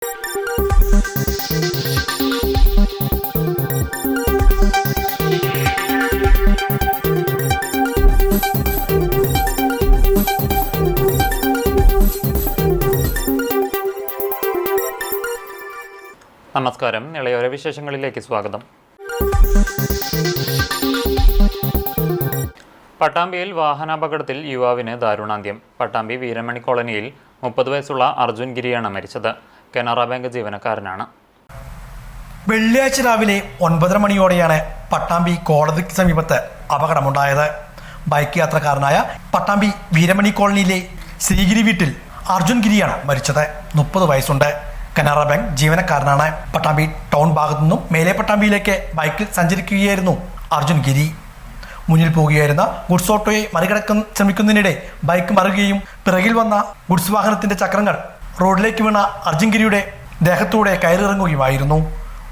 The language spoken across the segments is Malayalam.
നമസ്കാരം. ഇളയോര വിശേഷങ്ങളിലേക്ക് സ്വാഗതം. പട്ടാമ്പിയിൽ വാഹനാപകടത്തിൽ യുവാവിന് ദാരുണാന്ത്യം. പട്ടാമ്പി വീരമണി കോളനിയിൽ 30 വയസ്സുള്ള അർജുൻ ഗിരിയാണ് മരിച്ചത്. കനറ ബാങ്ക് ജീവനക്കാരനാണ്. വെള്ളിയാഴ്ച രാവിലെ 9:30 മണിയോടെയാണ് പട്ടാമ്പി കോടതിക്ക് സമീപത്ത് അപകടമുണ്ടായത്. ബൈക്ക് യാത്രക്കാരനായ പട്ടാമ്പി വീരമണി കോളനിയിലെ ശ്രീഗിരി വീട്ടിൽ അർജുൻ ഗിരിയാണ് മരിച്ചത്. 30 വയസ്സുണ്ട്. കനറ ബാങ്ക് ജീവനക്കാരനാണ്. പട്ടാമ്പി ടൗൺ ഭാഗത്തു നിന്നും മേലെ പട്ടാമ്പിയിലേക്ക് ബൈക്കിൽ സഞ്ചരിക്കുകയായിരുന്നു അർജുൻ ഗിരി. മുന്നിൽ പോകുകയായിരുന്ന ഗുഡ്സ് ഓട്ടോയെ മറികടക്കാൻ ശ്രമിക്കുന്നതിനിടെ ബൈക്ക് മറിയുകയും പിറകിൽ വന്ന ഗുഡ്സ് വാഹനത്തിന്റെ ചക്രങ്ങൾ റോഡിലേക്ക് വീണ അർജുൻ ഗിരിയുടെ ദേഹത്തൂടെ കയറിയിറങ്ങുകയുമായിരുന്നു.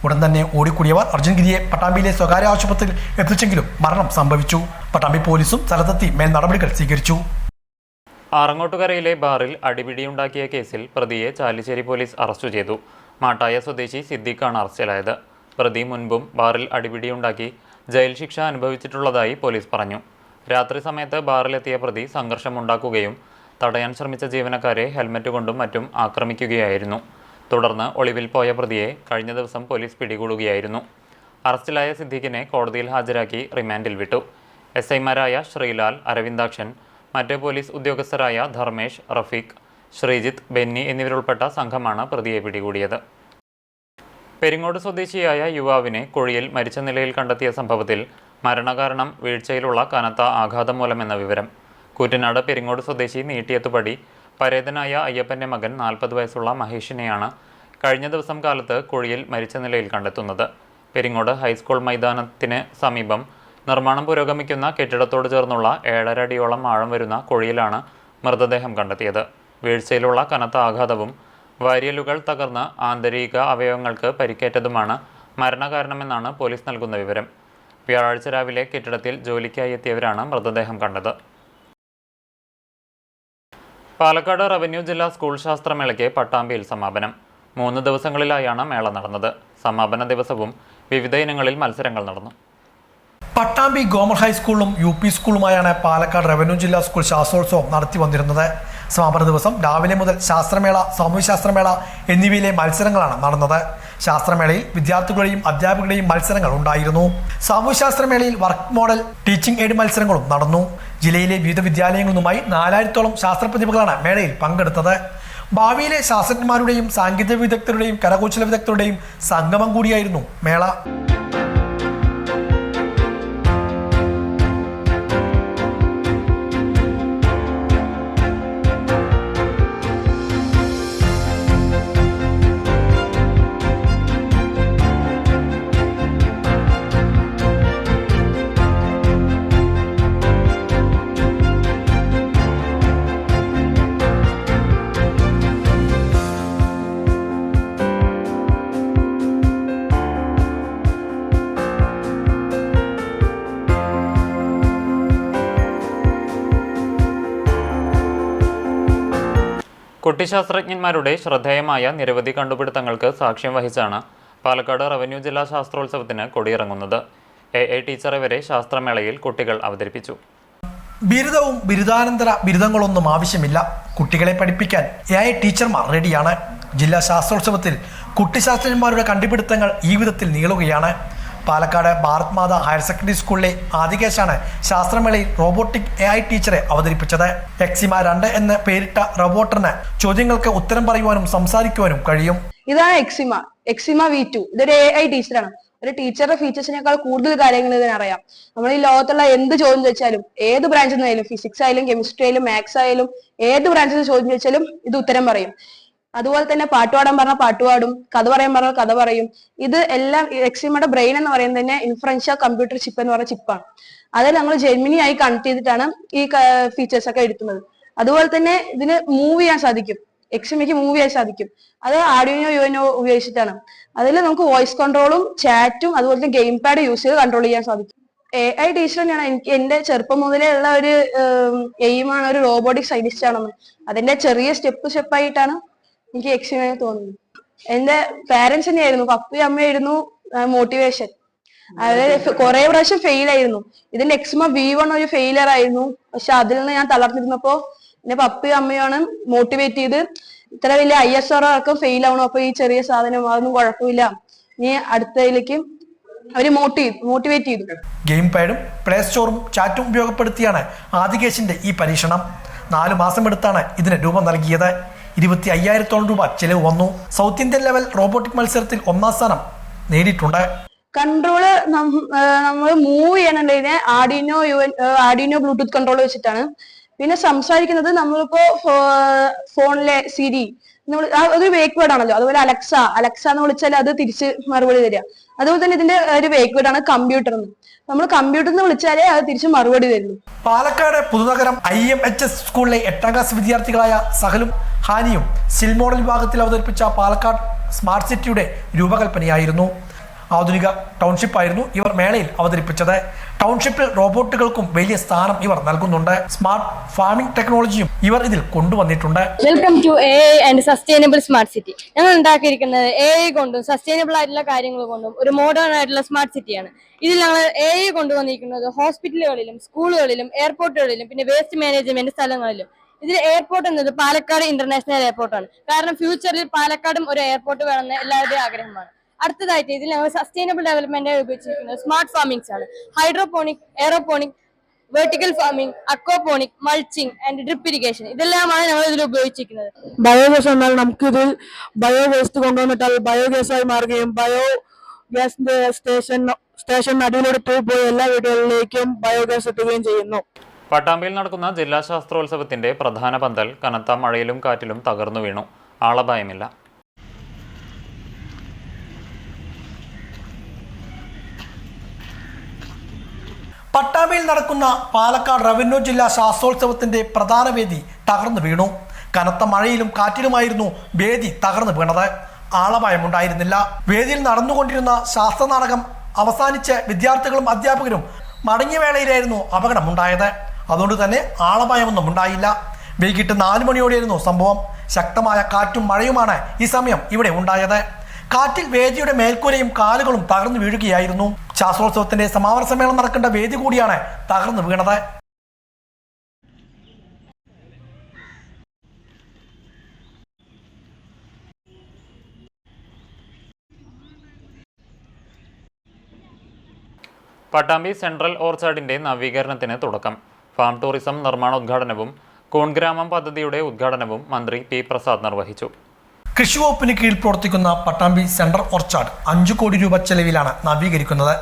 ഉടൻ തന്നെ ഓടിക്കൂടിയവർ അർജുൻ ഗിരിയെ പട്ടാമ്പിയിലെ സ്വകാര്യ ആശുപത്രിയിൽ എത്തിച്ചെങ്കിലും മരണം സംഭവിച്ചു. പട്ടാമ്പി പോലീസും സ്ഥലത്തെത്തി മേൽ നടപടികൾ സ്വീകരിച്ചു. ആറങ്ങോട്ടുകരയിലെ ബാറിൽ അടിപിടിയുണ്ടാക്കിയ കേസിൽ പ്രതിയെ ചാലിശ്ശേരി പോലീസ് അറസ്റ്റ് ചെയ്തു. മാട്ടായ സ്വദേശി സിദ്ദീഖാണ് അറസ്റ്റിലായത്. പ്രതി മുൻപും ബാറിൽ അടിപിടിയുണ്ടാക്കി ജയിൽ ശിക്ഷ അനുഭവിച്ചിട്ടുള്ളതായി പോലീസ് പറഞ്ഞു. രാത്രി സമയത്ത് ബാറിലെത്തിയ പ്രതി സംഘർഷമുണ്ടാക്കുകയും തടയാൻ ശ്രമിച്ച ജീവനക്കാരെ ഹെൽമറ്റ് കൊണ്ടും മറ്റും ആക്രമിക്കുകയായിരുന്നു. തുടർന്ന് ഒളിവിൽ പോയ പ്രതിയെ കഴിഞ്ഞ ദിവസം പോലീസ് പിടികൂടുകയായിരുന്നു. അറസ്റ്റിലായ സിദ്ദീഖിനെ കോടതിയിൽ ഹാജരാക്കി റിമാൻഡിൽ വിട്ടു. SI-മാരായ ശ്രീലാൽ, അരവിന്ദാക്ഷൻ, മറ്റ് പോലീസ് ഉദ്യോഗസ്ഥരായ ധർമ്മേഷ്, റഫീഖ്, ശ്രീജിത്ത്, ബെന്നി എന്നിവരുൾപ്പെട്ട സംഘമാണ് പ്രതിയെ പിടികൂടിയത്. പെരിങ്ങോട് സ്വദേശിയായ യുവാവിനെ കുഴിയിൽ മരിച്ച നിലയിൽ കണ്ടെത്തിയ സംഭവത്തിൽ മരണകാരണം വീഴ്ചയിലുള്ള കനത്ത ആഘാതം മൂലമെന്ന വിവരം. കൂറ്റനാട് പെരിങ്ങോട് സ്വദേശി നീട്ടിയത്തുപടി പരേതനായ അയ്യപ്പൻ്റെ മകൻ 40 വയസ്സുള്ള മഹേഷിനെയാണ് കഴിഞ്ഞ ദിവസം കാലത്ത് കുഴിയിൽ മരിച്ച നിലയിൽ കണ്ടെത്തുന്നത്. പെരിങ്ങോട് ഹൈസ്കൂൾ മൈതാനത്തിന് സമീപം നിർമ്മാണം പുരോഗമിക്കുന്ന കെട്ടിടത്തോട് ചേർന്നുള്ള 7.5 അടിയോളം ആഴം വരുന്ന കുഴിയിലാണ് മൃതദേഹം കണ്ടെത്തിയത്. വീഴ്ചയിലുള്ള കനത്ത ആഘാതവും വാരിയലുകൾ തകർന്ന് ആന്തരിക അവയവങ്ങൾക്ക് പരിക്കേറ്റതുമാണ് മരണകാരണമെന്നാണ് പോലീസ് നൽകുന്ന വിവരം. വ്യാഴാഴ്ച രാവിലെ കെട്ടിടത്തിൽ ജോലിക്കായി എത്തിയവരാണ് മൃതദേഹം കണ്ടത്. പാലക്കാട് റവന്യൂ ജില്ലാ സ്കൂൾ ശാസ്ത്രമേളയ്ക്ക് പട്ടാമ്പിയിൽ സമാപനം. 3 ദിവസങ്ങളിലായാണ് മേള നടന്നത്. സമാപന ദിവസവും വിവിധ ഇനങ്ങളിൽ മത്സരങ്ങൾ നടന്നു. പട്ടാമ്പി ഗവൺമെന്റ് ഹൈസ്കൂളും UP സ്കൂളുമായാണ് പാലക്കാട് റവന്യൂ ജില്ലാ സ്കൂൾ ശാസ്ത്രോത്സവം നടത്തി വന്നിരുന്നത്. സമാപന ദിവസം രാവിലെ മുതൽ ശാസ്ത്രമേള, സാമൂഹ്യശാസ്ത്രമേള എന്നിവയിലെ മത്സരങ്ങളാണ് നടന്നത്. ശാസ്ത്രമേളയിൽ വിദ്യാർത്ഥികളുടെയും അധ്യാപകരുടെയും മത്സരങ്ങൾ ഉണ്ടായിരുന്നു. സാമൂഹ്യശാസ്ത്രമേളയിൽ വർക്ക് മോഡൽ, ടീച്ചിങ് എയ്ഡ് മത്സരങ്ങളും നടന്നു. ജില്ലയിലെ വിവിധ വിദ്യാലയങ്ങളിൽ നിന്നുമായി 4000-ഓളം ശാസ്ത്രപ്രതിഭകളാണ് മേളയിൽ പങ്കെടുത്തത്. ഭാവിയിലെ ശാസ്ത്രജ്ഞന്മാരുടെയും സാങ്കേതിക വിദഗ്ധരുടെയും കരകൗശല വിദഗ്ധരുടെയും സംഗമം കൂടിയായിരുന്നു മേള. കുട്ടിശാസ്ത്രജ്ഞന്മാരുടെ ശ്രദ്ധേയമായ നിരവധി കണ്ടുപിടുത്തങ്ങൾക്ക് സാക്ഷ്യം വഹിച്ചാണ് പാലക്കാട് റവന്യൂ ജില്ലാ ശാസ്ത്രോത്സവത്തിന് കൊടിയിറങ്ങുന്നത്. AI ടീച്ചറെ വരെ ശാസ്ത്രമേളയിൽ കുട്ടികൾ അവതരിപ്പിച്ചു. ബിരുദവും ബിരുദാനന്തര ബിരുദങ്ങളൊന്നും ആവശ്യമില്ല. കുട്ടികളെ പഠിപ്പിക്കാൻ AI ടീച്ചർമാർ റെഡിയാണ്. ജില്ലാ ശാസ്ത്രോത്സവത്തിൽ കുട്ടിശാസ്ത്രജ്ഞന്മാരുടെ കണ്ടുപിടുത്തങ്ങൾ ഈ വിധത്തിൽ നീളുകയാണ്. പാലക്കാട് ഭാരത് മാതാ ഹയർ സെക്കൻഡറി സ്കൂളിലെ ആദികേശാണ് ശാസ്ത്രമേളയിൽ റോബോട്ടിക് AI ടീച്ചറെ അവതരിപ്പിച്ചത്. എക്സിമ 2 എന്ന് പേരിട്ട റോബോട്ടിന് ചോദ്യങ്ങൾക്ക് ഉത്തരം പറയുവാനും സംസാരിക്കുവാനും കഴിയും. ഇതാണ് എക്സിമ V2. ഇതൊരു AI ടീച്ചറാണ്. ഒരു ടീച്ചറുടെ ഫീച്ചേഴ്സിനേക്കാൾ കൂടുതൽ കാര്യങ്ങൾ ഇതിനറിയാം. നമ്മൾ ഈ ലോകത്തുള്ള എന്ത് ചോദ്യം ചോദിച്ചാലും, ഏത് ബ്രാഞ്ചിൽ നിന്നായാലും, ഫിസിക്സ് ആയാലും കെമിസ്ട്രി ആയാലും മാത്സ് ആയാലും ഏത് ബ്രാഞ്ചിൽ നിന്ന് ചോദ്യം ചോദിച്ചാലും ഇത് ഉത്തരം പറയും. അതുപോലെ തന്നെ പാട്ട് പാടാൻ പറഞ്ഞാൽ പാട്ട് പാടും, കഥ പറയാൻ പറഞ്ഞാൽ കഥ പറയും. ഇത് എല്ലാം എക്സിമയുടെ ബ്രെയിൻ എന്ന് പറയുന്നത് തന്നെ ഇൻഫറൻഷ്യൽ കമ്പ്യൂട്ടർ ചിപ്പ് എന്ന് പറയുന്ന ചിപ്പാണ്. അതിൽ നമ്മൾ ജെമിനി ആയി കണക്ട് ചെയ്തിട്ടാണ് ഈ ഫീച്ചേഴ്സ് ഒക്കെ എടുക്കുന്നത്. അതുപോലെ തന്നെ ഇതിന് മൂവ് ചെയ്യാൻ സാധിക്കും. എക്സിമയ്ക്ക് മൂവ് ചെയ്യാൻ സാധിക്കും. അത് ആർഡിനോ യുഎൻഒ ഉപയോഗിച്ചിട്ടാണ്. അതിൽ നമുക്ക് വോയിസ് കൺട്രോളും ചാറ്റും അതുപോലെ തന്നെ ഗെയിം പാഡ് യൂസ് ചെയ്ത് കൺട്രോൾ ചെയ്യാൻ സാധിക്കും. AI ടീച്ചർ തന്നെയാണ് എനിക്ക് എന്റെ ചെറുപ്പം മുതലേ ഉള്ള ഒരു എയിമാണ്, ഒരു റോബോട്ടിക് സയന്റിസ്റ്റ് ആണെന്ന്. അതിന്റെ ചെറിയ സ്റ്റെപ്പ് ആയിട്ടാണ് എനിക്ക് എക്സിമയെ തോന്നുന്നത്. എന്റെ പാരന്റ്സ് തന്നെയായിരുന്നു, പപ്പയും അമ്മയായിരുന്നു മോട്ടിവേഷൻ. അതായത് കുറെ പ്രാവശ്യം ഫെയിൽ ആയിരുന്നു. ഇതിന്റെ എക്സ്മ V1 ഒരു ഫെയിലിയർ ആയിരുന്നു. പക്ഷെ അതിൽ നിന്ന് ഞാൻ തളർന്നിരുന്നപ്പോ എന്റെ പപ്പയും അമ്മയാണ് മോട്ടിവേറ്റ് ചെയ്ത് ഇത്ര വലിയ ISRO ഒക്കെ ഫെയിൽ ആവണം, അപ്പൊ ഈ ചെറിയ സാധനം അതൊന്നും കുഴപ്പമില്ല, നീ അടുത്തതിലേക്ക് അവര് മോട്ടിവേറ്റ് ചെയ്തു. ഗെയിം പാഡും പ്ലേ സ്റ്റോറും ചാറ്റും ഉപയോഗപ്പെടുത്തിയാണ് ആദികേശിന്റെ ഈ പരീക്ഷണം. 4 മാസം എടുത്താണ് ഇതിന് രൂപം നൽകിയത്. 25,000-ഓളം രൂപ ചെലവ് വന്നു. സൗത്ത് ഇന്ത്യൻ ലെവൽ റോബോട്ടിക് മത്സരത്തിൽ 1ാം സ്ഥാനം നേടിയിട്ടുണ്ട്. കൺട്രോള് നമ്മൾ മൂവ് ചെയ്യണതിനെ ആർഡിനോ ബ്ലൂടൂത്ത് കൺട്രോൾ വെച്ചിട്ടാണ്. പിന്നെ സംസാരിക്കുന്നത് നമ്മളിപ്പോ ഫോണിലെ സിരി അതൊരു വേക്ക് വേർഡ് ആണല്ലോ, അതുപോലെ അലക്സ എന്ന് വിളിച്ചാൽ അത് തിരിച്ച് മറുപടി തരിക. അതുപോലെ തന്നെ ഇതിന്റെ ഒരു വേക്ക് വേർഡ് ആണ് കമ്പ്യൂട്ടർ എന്ന്. നമ്മൾ കമ്പ്യൂട്ടർ എന്ന് വിളിച്ചാലേ അത് തിരിച്ച് മറുപടി തരുന്നു. പാലക്കാട് പുതുനഗരം IMHS സ്കൂളിലെ 8ാം ക്ലാസ് വിദ്യാർത്ഥികളായ സഹലും ഹാനിയും സിൽ മോഡൽ വിഭാഗത്തിൽ അവതരിപ്പിച്ച പാലക്കാട് സ്മാർട്ട് സിറ്റിയുടെ രൂപകൽപ്പനയായിരുന്നു. ആധുനിക ടൗൺഷിപ്പായിരുന്നു ഇവർ മേളയിൽ അവതരിപ്പിച്ചത്. ടൗൺഷിപ്പിൽ റോബോട്ടുകൾക്കും വലിയ സ്ഥാനം ഇവർ നൽകുന്നുണ്ട്. സ്മാർട്ട് ഫാമിംഗ് ടെക്നോളജിയും ഇവർ ഇതിൽ കൊണ്ടുവന്നിട്ടുണ്ട്. Welcome to AI and sustainable smart city. ഞങ്ങൾ ഉണ്ടാക്കിയിരിക്കുന്നത് AI കൊണ്ടും സസ്റ്റൈനബിൾ ആയിട്ടുള്ള കാര്യങ്ങൾ കൊണ്ടും ഒരു മോഡേൺ ആയിട്ടുള്ള സ്മാർട്ട് സിറ്റിയാണ്. ഇതിൽ ഞങ്ങൾ AI കൊണ്ടുവന്നിരിക്കുന്നത് ഹോസ്പിറ്റലുകളിലും സ്കൂളുകളിലും എയർപോർട്ടുകളിലും പിന്നെ വേസ്റ്റ് മാനേജ്മെന്റ് സ്ഥലങ്ങളിലും. ഇതിൽ എയർപോർട്ട് എന്നത് പാലക്കാട് ഇന്റർനാഷണൽ എയർപോർട്ടാണ്. കാരണം ഫ്യൂച്ചറിൽ പാലക്കാടും ഒരു എയർപോർട്ട് വേണമെന്ന് എല്ലാവരുടെയും ആഗ്രഹമാണ്. അടുത്തതായിട്ട് ഇതിൽ ഞങ്ങൾ സസ്റ്റൈനബിൾ ഡെവലപ്മെന്റ് ഉപയോഗിച്ചിരിക്കുന്നത് സ്മാർട്ട് ഫാമിംഗ്സ് ആണ്. Hydroponic, aeroponic, vertical farming, aquaponic, mulching and drip irrigation ഇതെല്ലാമാണ് ഞങ്ങൾ ഇതിൽ ഉപയോഗിച്ചിരിക്കുന്നത്. ബയോഗ്യാസ് എന്നാൽ നമുക്കിത് ബയോ വേസ്റ്റ് കൊണ്ടുവന്നിട്ടാൽ ബയോഗ്യാസായി മാറുകയും ബയോഗ്യാസിന്റെ സ്റ്റേഷൻ അടിയിലൂടെ പോയി എല്ലാ വീടുകളിലേക്കും ബയോഗ്യാസ് എത്തുകയും ചെയ്യുന്നു. പട്ടാമ്പിയിൽ നടക്കുന്ന ജില്ലാ ശാസ്ത്രോത്സവത്തിന്റെ പ്രധാന പന്തൽ കനത്ത മഴയിലും കാറ്റിലും തകർന്നു വീണു. ആളപായമില്ല. പട്ടാമ്പിയിൽ നടക്കുന്ന പാലക്കാട് റവന്യൂ ജില്ലാ ശാസ്ത്രോത്സവത്തിന്റെ പ്രധാന വേദി തകർന്നു വീണു. കനത്ത മഴയിലും കാറ്റിലുമായിരുന്നു വേദി തകർന്നു വീണത്. ആളപായമുണ്ടായിരുന്നില്ല. വേദിയിൽ നടന്നുകൊണ്ടിരുന്ന ശാസ്ത്രനാടകം അവസാനിച്ച് വിദ്യാർത്ഥികളും അധ്യാപകരും മടങ്ങിയ വേളയിലായിരുന്നു അപകടമുണ്ടായത്. അതുകൊണ്ട് തന്നെ ആളപായമൊന്നും ഉണ്ടായില്ല. വൈകിട്ട് 4 മണിയോടെയായിരുന്നു സംഭവം. ശക്തമായ കാറ്റും മഴയുമാണ് ഈ സമയം ഇവിടെ ഉണ്ടായത്. കാറ്റിൽ വേദിയുടെ മേൽക്കൂരയും കാലുകളും തകർന്നു വീഴുകയായിരുന്നു. ശാസ്ത്രോത്സവത്തിന്റെ സമാപന സമ്മേളനം നടക്കേണ്ട വേദി കൂടിയാണ് തകർന്നു വീണത്. പട്ടാമ്പി സെൻട്രൽ ഓർച്ചാർഡിന്റെ നവീകരണത്തിന് തുടക്കം. ഫാം ടൂറിസം നിർമ്മാണോദ്ഘാടനവും കൂൺഗ്രാമം പദ്ധതിയുടെ ഉദ്ഘാടനവും മന്ത്രി P. പ്രസാദ് നിർവഹിച്ചു. കൃഷി വകുപ്പിന് കീഴിൽ പ്രവർത്തിക്കുന്ന പട്ടാമ്പി സെൻട്രൽ ഓർച്ചാർഡ് 5 കോടി രൂപ ചെലവിലാണ് നവീകരിക്കുന്നത്.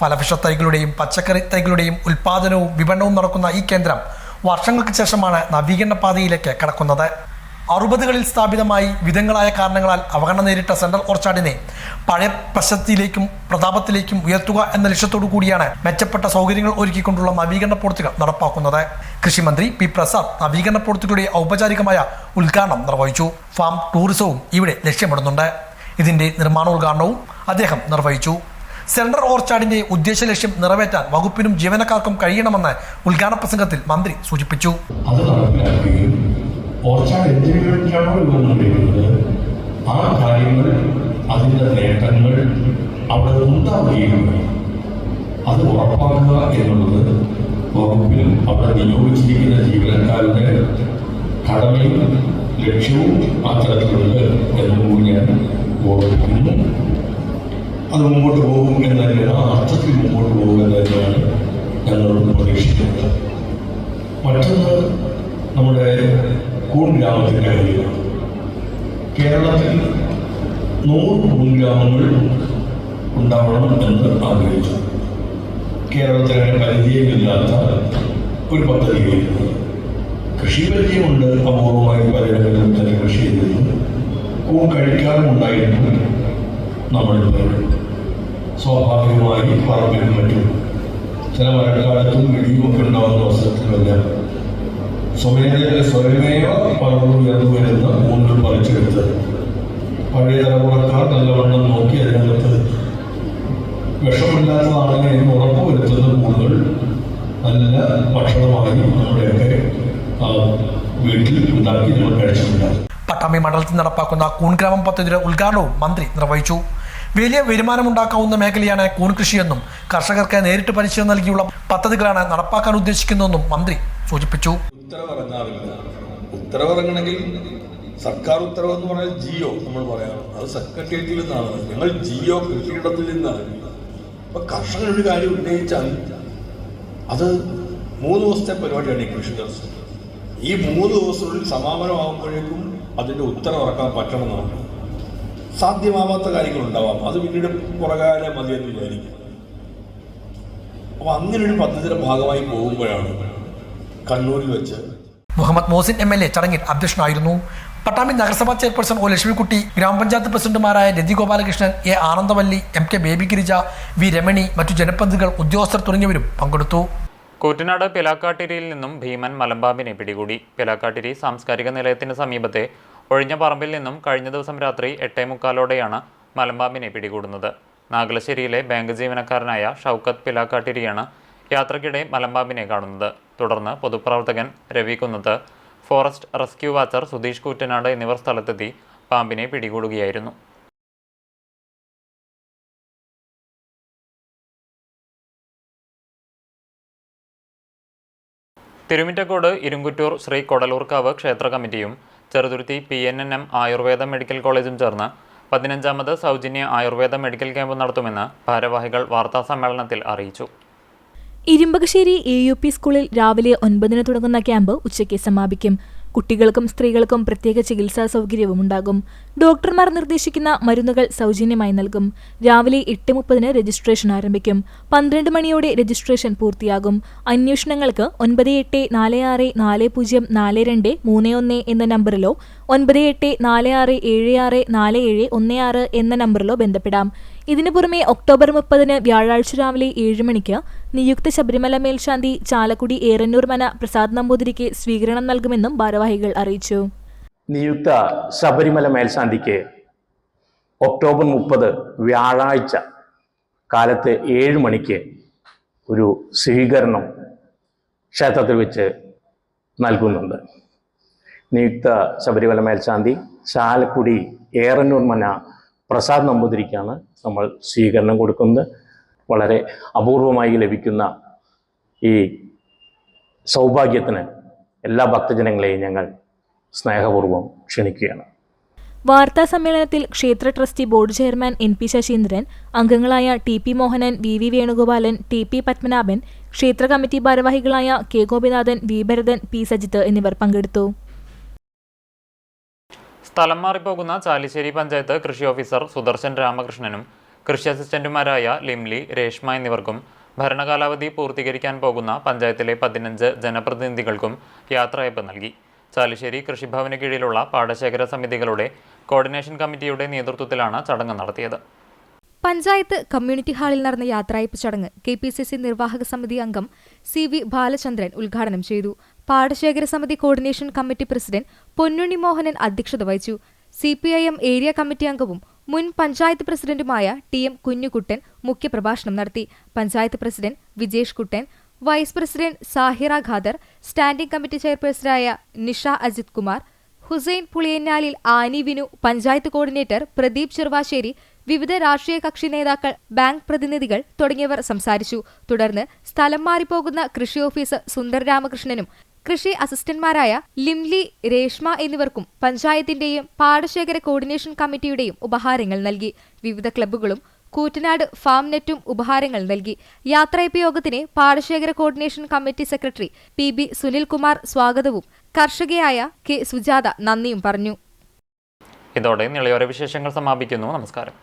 ഫലവൃക്ഷ തൈകളുടെയും പച്ചക്കറി തൈകളുടെയും ഉൽപാദനവും വിപണനവും നടക്കുന്ന ഈ കേന്ദ്രം വർഷങ്ങൾക്ക് ശേഷമാണ് നവീകരണ പാതയിലേക്ക് കടക്കുന്നത്. 60കളിൽ സ്ഥാപിതമായി വിധങ്ങളായ കാരണങ്ങളാൽ അവഗണന നേരിട്ട സെൻട്രൽ ഓർച്ചാർഡിനെ പഴയ പ്രശസ്തിയിലേക്കും പ്രതാപത്തിലേക്കും ഉയർത്തുക എന്ന ലക്ഷ്യത്തോടു കൂടിയാണ് മെച്ചപ്പെട്ട സൗകര്യങ്ങൾ ഒരുക്കിക്കൊണ്ടുള്ള നവീകരണ പ്രവൃത്തികൾ നടപ്പാക്കുന്നത്. കൃഷിമന്ത്രി P. പ്രസാദ് നവീകരണ പ്രവൃത്തികളുടെ ഔപചാരികമായ ഉദ്ഘാടനം നിർവഹിച്ചു. ഫാം ടൂറിസവും ഇവിടെ ലക്ഷ്യമിടുന്നുണ്ട്. ഇതിന്റെ നിർമ്മാണോദ്ഘാടനവും അദ്ദേഹം നിർവഹിച്ചു. സെൻട്രൽ ഓർച്ചാർഡിന്റെ ഉദ്ദേശ ലക്ഷ്യം നിറവേറ്റാൻ വകുപ്പിനും ജീവനക്കാർക്കും കഴിയണമെന്ന് ഉദ്ഘാടന പ്രസംഗത്തിൽ മന്ത്രി സൂചിപ്പിച്ചു. ഓർച്ചാർഡ് എന്തിനു വേണ്ടിയാണോ ഉപയോഗിക്കുന്നത് ആ കാര്യങ്ങൾ അതിൻ്റെ നേട്ടങ്ങൾ അവിടെ ഉണ്ടാവുകയും അത് ഉറപ്പാക്കുക എന്നുള്ളത് വകുപ്പിൽ അവിടെ നിയോഗിച്ചിരിക്കുന്ന ജീവനക്കാരുടെ കടമയും ലക്ഷ്യവും ആ തരത്തിലുണ്ട് എന്നുകൂടി ഞാൻ ഓർമ്മിക്കുന്നു. അത് മുമ്പോട്ട് പോകും എന്ന് തന്നെയാണ്, ആ അർത്ഥത്തിൽ മുമ്പോട്ട് പോകും എന്ന് തന്നെയാണ് ഞങ്ങൾ പ്രതീക്ഷിക്കുന്നത്. മറ്റൊന്ന് നമ്മുടെ കൂൺഗ്രാമത്തിൻ്റെ കാര്യമാണ്. കേരളത്തിൽ 100 കൂൺഗ്രാമങ്ങൾ ഉണ്ടാവണം എന്ന് ആഗ്രഹിച്ചു. കേരളത്തിലെ പരിചയമില്ലാത്ത ഒരു പദ്ധതിയായിരുന്നു. കൃഷി പരിചയമുണ്ട്, അപൂർവമായി പലയിടങ്ങളിലും തന്നെ കൃഷി ചെയ്തിരുന്നു. കൂൺ കഴിക്കാറുമുണ്ടായിരുന്നു. നമ്മളിപ്പോൾ സ്വാഭാവികമായി പറമ്പിലും മറ്റും ചില മഴക്കാലത്തും ഇടിയുമൊക്കെ ഉണ്ടാകുന്ന അവസരത്തിലെല്ലാം സ്വയമേവ വളർന്നു ഉയർന്നു വരുന്ന കൂണുകൾ പറിച്ചെടുത്ത് പഴയ തലമുറക്കാർ നല്ലവണ്ണം നോക്കി അതിനകത്ത് വിഷമില്ലാത്തതാണെങ്കിൽ എന്ന് ഉറപ്പുവരുത്തുന്ന കൂണുകൾ നല്ല ഭക്ഷണമായി നമ്മുടെയൊക്കെ വീട്ടിൽ ഉണ്ടാക്കി നമ്മൾ കഴിച്ചിട്ടുണ്ടാകും. പട്ടാമ്പി മണ്ഡലത്തിൽ നടപ്പാക്കുന്ന കൂൺഗ്രാമം പദ്ധതിയുടെ ഉദ്ഘാടനവും മന്ത്രി നിർവഹിച്ചു. വലിയ വരുമാനമുണ്ടാക്കാവുന്ന മേഖലയാണ് കൂൺ കൃഷിയെന്നും കർഷകർക്ക് നേരിട്ട് പരിശീലനം നൽകിയുള്ള പദ്ധതികളാണ് നടപ്പാക്കാൻ ഉദ്ദേശിക്കുന്നതെന്നും മന്ത്രി സൂചിപ്പിച്ചു. ഉത്തരവിറങ്ങണമെങ്കിൽ സർക്കാർ ഉത്തരവ് എന്ന് പറഞ്ഞാൽ ജിയോ നമ്മൾ പറയാം, അത് സെക്രട്ടേറിയറ്റിൽ നിന്നാണ്. ഞങ്ങൾ ജിയോ കൃഷിയിടത്തിൽ നിന്നാണ്. അപ്പൊ കർഷകർ ഒരു കാര്യം ഉന്നയിച്ചാൽ അത് 3 ദിവസത്തെ പരിപാടിയാണ് ഈ കൃഷി ദിവസം. ഈ 3 ദിവസത്തിനുള്ളിൽ സമാപനമാകുമ്പോഴേക്കും അതിന്റെ ഉത്തരവിറക്കാൻ പറ്റണമെന്നാണ്. സാധ്യമാവാത്ത കാര്യങ്ങളുണ്ടാവാം, അത് പിന്നീട് പുറകാലെ മതിയെന്ന് വിചാരിക്കും. അപ്പൊ അങ്ങനെ ഒരു പദ്ധതിയുടെ ഭാഗമായി പോകുമ്പോഴാണ് കണ്ണൂരിൽ വെച്ച് മുഹമ്മദ് മോസിൻ MLA ചടങ്ങിൽ അധ്യക്ഷനായിരുന്നു. പട്ടാമ്പി നഗരസഭാ ചെയർപേഴ്സൺ ഒ ലക്ഷ്മിക്കുട്ടി, ഗ്രാമപഞ്ചായത്ത് പ്രസിഡന്റുമാരായ Rathi Gopalakrishnan, A Anandavalli, MK Baby Girija, V Ramani, മറ്റു ജനപ്രതിനിധികൾ, ഉദ്യോഗസ്ഥർ തുടങ്ങിയവരും പങ്കെടുത്തു. കൂറ്റനാട് പിലാക്കാട്ടിരിയിൽ നിന്നും ഭീമൻ മലമ്പാമ്പിനെ പിടികൂടി. പിലാക്കാട്ടിരി സാംസ്കാരിക നിലയത്തിന് സമീപത്തെ ഒഴിഞ്ഞ പറമ്പിൽ നിന്നും കഴിഞ്ഞ ദിവസം രാത്രി 8:45 മലമ്പാമ്പിനെ പിടികൂടുന്നത്. നാഗലശ്ശേരിയിലെ ബാങ്ക് ജീവനക്കാരനായ ഷൗക്കത്ത് പിലാക്കാട്ടിരിയാണ് യാത്രക്കിടെ മലമ്പാമ്പിനെ കാണുന്നത്. തുടർന്ന് പൊതുപ്രവർത്തകൻ Ravi Kunnath, forest rescue watcher Sudheesh Koottanad എന്നിവർ സ്ഥലത്തെത്തി പാമ്പിനെ പിടികൂടുകയായിരുന്നു. തിരുമിറ്റക്കോട് ഇരുങ്കുറ്റൂർ ശ്രീ കൊടലൂർക്കാവ് ക്ഷേത്ര കമ്മിറ്റിയും ചെറുതുരുത്തി PNNM ആയുർവേദ മെഡിക്കൽ കോളേജും ചേർന്ന് 15ാമത് സൗജന്യ ആയുർവേദ മെഡിക്കൽ ക്യാമ്പ് നടത്തുമെന്ന് ഭാരവാഹികൾ വാർത്താസമ്മേളനത്തിൽ അറിയിച്ചു. ഇരുമ്പകശ്ശേരി AUP സ്കൂളിൽ രാവിലെ 9-ന് തുടങ്ങുന്ന ക്യാമ്പ് ഉച്ചയ്ക്ക് സമാപിക്കും. കുട്ടികൾക്കും സ്ത്രീകൾക്കും പ്രത്യേക ചികിത്സാ സൗകര്യവും ഉണ്ടാകും. ഡോക്ടർമാർ നിർദ്ദേശിക്കുന്ന മരുന്നുകൾ സൗജന്യമായി നൽകും. രാവിലെ 8:30-ന് രജിസ്ട്രേഷൻ ആരംഭിക്കും. 12 മണിയോടെ രജിസ്ട്രേഷൻ പൂർത്തിയാകും. അന്വേഷണങ്ങൾക്ക് 9846404231 എന്ന നമ്പറിലോ 9846764716 എന്ന നമ്പറിലോ ബന്ധപ്പെടാം. ഇതിനു പുറമെ ഒക്ടോബർ 30-ന് വ്യാഴാഴ്ച രാവിലെ 7 മണിക്ക് നിയുക്ത ശബരിമല മേൽശാന്തി ചാലക്കുടി ഏറന്നൂർ മന പ്രസാദ് നമ്പൂതിരിക്ക് സ്വീകരണം നൽകുമെന്നും ഭാരവാഹികൾ അറിയിച്ചു. നിയുക്ത ശബരിമല മേൽശാന്തിക്ക് ഒക്ടോബർ 30 വ്യാഴാഴ്ച കാലത്ത് 7 മണിക്ക് ഒരു സ്വീകരണം ക്ഷേത്രത്തിൽ വെച്ച് നൽകുന്നുണ്ട്. നിയുക്ത ശബരിമല മേൽശാന്തി ചാലക്കുടി ഏറന്നൂർ മന പ്രസാദ് നമ്പൂതിരിക്കാണ് നമ്മൾ സ്വീകരണം കൊടുക്കുന്നത്. വളരെ അപൂർവമായി ലഭിക്കുന്ന ഈ സൗഭാഗ്യത്തിന് എല്ലാ ഭക്തജനങ്ങളെയും ഞങ്ങൾ സ്നേഹപൂർവ്വം ക്ഷണിക്കുകയാണ്. വാർത്താ സമ്മേളനത്തിൽ ക്ഷേത്ര trustee board chairman NP Saseendran, അംഗങ്ങളായ TP Mohanan, VV Venugopalan, TP Padmanabhan, ക്ഷേത്ര കമ്മിറ്റി ഭാരവാഹികളായ K Gopinathan, V Bharathan, P Sajith എന്നിവർ പങ്കെടുത്തു. സ്ഥലം മാറിപ്പോകുന്ന ചാലിശ്ശേരി പഞ്ചായത്ത് കൃഷി ഓഫീസർ സുദർശൻ രാമകൃഷ്ണനും കൃഷി അസിസ്റ്റന്റുമാരായ ലിംലി, രേഷ്മ എന്നിവർക്കും ഭരണകാലാവധി പൂർത്തീകരിക്കാൻ പോകുന്ന പഞ്ചായത്തിലെ 15 ജനപ്രതിനിധികൾക്കും യാത്രയയപ്പ് നൽകി. ചാലിശ്ശേരി കൃഷിഭവന് കീഴിലുള്ള പാടശേഖര സമിതികളുടെ കോർഡിനേഷൻ കമ്മിറ്റിയുടെ നേതൃത്വത്തിലാണ് ചടങ്ങ് നടത്തിയത്. പഞ്ചായത്ത് കമ്മ്യൂണിറ്റി ഹാളിൽ നടന്ന യാത്രയയപ്പ് ചടങ്ങ് KPCC നിർവാഹക സമിതി അംഗം CV ബാലചന്ദ്രൻ ഉദ്ഘാടനം ചെയ്തു. പാടശേഖര സമിതി കോർഡിനേഷൻ കമ്മിറ്റി പ്രസിഡന്റ് പൊന്നുണ്ണി മോഹനൻ അധ്യക്ഷത വഹിച്ചു. CPIM ഏരിയ കമ്മിറ്റി അംഗവും മുൻ പഞ്ചായത്ത് പ്രസിഡന്റുമായ TM കുഞ്ഞുകുട്ടൻ മുഖ്യപ്രഭാഷണം നടത്തി. Panchayat president Vijesh Kuttan, vice president Sahira Khader, standing committee ചെയർപേഴ്സണായ നിഷ അജിത് കുമാർ, ഹുസൈൻ പുളിയന്നാലിൽ, ആനി വിനു, പഞ്ചായത്ത് കോർഡിനേറ്റർ പ്രദീപ് ചെറുവാശ്ശേരി, വിവിധ രാഷ്ട്രീയ കക്ഷി നേതാക്കൾ, ബാങ്ക് പ്രതിനിധികൾ തുടങ്ങിയവർ സംസാരിച്ചു. തുടർന്ന് സ്ഥലം മാറിപ്പോകുന്ന കൃഷി ഓഫീസർ സുന്ദർ രാമകൃഷ്ണനും കൃഷി അസിസ്റ്റന്റ്മാരായ ലിംലി, രേഷ്മ എന്നിവർക്കും പഞ്ചായത്തിന്റെയും പാടശേഖര കോർഡിനേഷൻ കമ്മിറ്റിയുടെയും ഉപഹാരങ്ങൾ നൽകി. വിവിധ ക്ലബ്ബുകളും കൂറ്റനാട് ഫാം നെറ്റും ഉപഹാരങ്ങൾ നൽകി. യാത്രയയപ്പ് യോഗത്തിന് പാടശേഖര coordination committee secretary PB Sunilkumar സ്വാഗതവും കർഷകയായ K സുജാത നന്ദിയും പറഞ്ഞു. ഇതോടെ നിളയോര വിശേഷങ്ങൾ സമാപിക്കുന്നു. നമസ്കാരം.